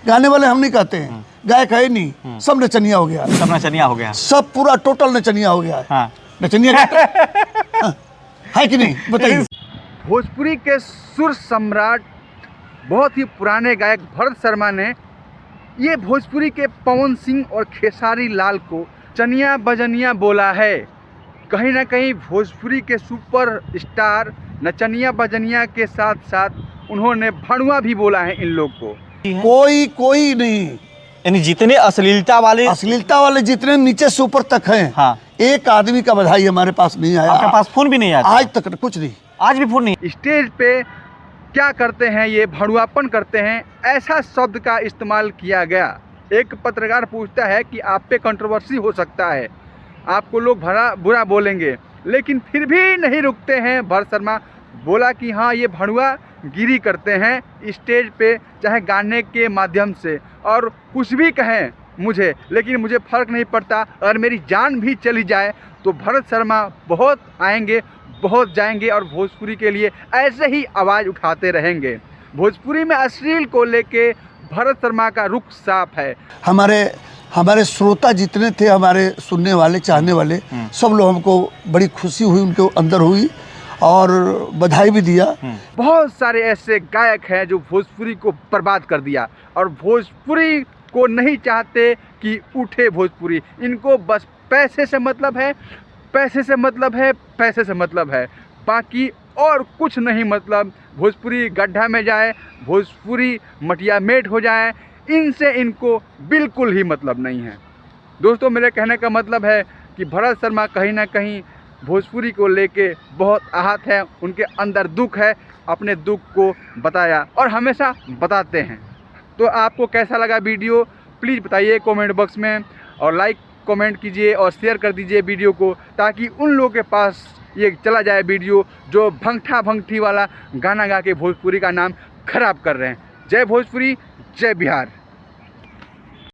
गाने वाले हम नहीं कहते हैं, गायक है ही नहीं, सब नचनिया हो गया, सब नचनिया हो गया, सब पूरा टोटल नचनिया हो गया है। हाँ। नचनिया है कि नहीं बताइए। भोजपुरी के सुर सम्राट बहुत ही पुराने गायक भरत शर्मा ने ये भोजपुरी के पवन सिंह और खेसारी लाल को चनिया बजनिया बोला है। कहीं ना कहीं भोजपुरी के सुपर स्टार नचनिया बजनिया के साथ साथ उन्होंने भड़ुआ भी बोला है इन लोग को। कोई नहीं, यानी जितने अश्लीलता वाले जितने नीचे से ऊपर तक हैं, हाँ। एक आदमी का बधाई हमारे पास नहीं आया। आपके पास फोन भी नहीं आया आज तक कुछ नहीं, आज भी फोन नहीं। स्टेज पे क्या करते हैं, ये भड़ुआपन करते हैं, ऐसा शब्द का इस्तेमाल किया गया। एक पत्रकार पूछता है कि आप पे कंट्रोवर्सी हो सकता है, आपको लोग बुरा बोलेंगे, लेकिन फिर भी नहीं रुकते हैं। भरत शर्मा बोला कि हाँ, ये भड़ुआ गिरी करते हैं स्टेज पे, चाहे गाने के माध्यम से, और कुछ भी कहें मुझे, लेकिन मुझे फ़र्क नहीं पड़ता। अगर मेरी जान भी चली जाए तो भरत शर्मा बहुत आएंगे, बहुत जाएंगे और भोजपुरी के लिए ऐसे ही आवाज़ उठाते रहेंगे। भोजपुरी में अश्लील को लेके भरत शर्मा का रुख साफ है। हमारे श्रोता जितने थे, हमारे सुनने वाले, चाहने वाले, सब लोग, हमको बड़ी खुशी हुई, उनके अंदर हुई और बधाई भी दिया। बहुत सारे ऐसे गायक हैं जो भोजपुरी को बर्बाद कर दिया और भोजपुरी को नहीं चाहते कि उठे भोजपुरी। इनको बस पैसे से मतलब है, पैसे से मतलब है, पैसे से मतलब है, बाकी और कुछ नहीं मतलब। भोजपुरी गड्ढा में जाए, भोजपुरी मटिया मेट हो जाए, इनसे इनको बिल्कुल ही मतलब नहीं है। दोस्तों, मेरे कहने का मतलब है कि भरत शर्मा कहीं ना कहीं भोजपुरी को लेके बहुत आहत है, उनके अंदर दुख है, अपने दुख को बताया और हमेशा बताते हैं। तो आपको कैसा लगा वीडियो, प्लीज़ बताइए कमेंट बॉक्स में, और लाइक कमेंट कीजिए और शेयर कर दीजिए वीडियो को, ताकि उन लोगों के पास ये चला जाए वीडियो जो भंगठा भंगठी वाला गाना गा के भोजपुरी का नाम खराब कर रहे हैं। जय भोजपुरी, जय बिहार।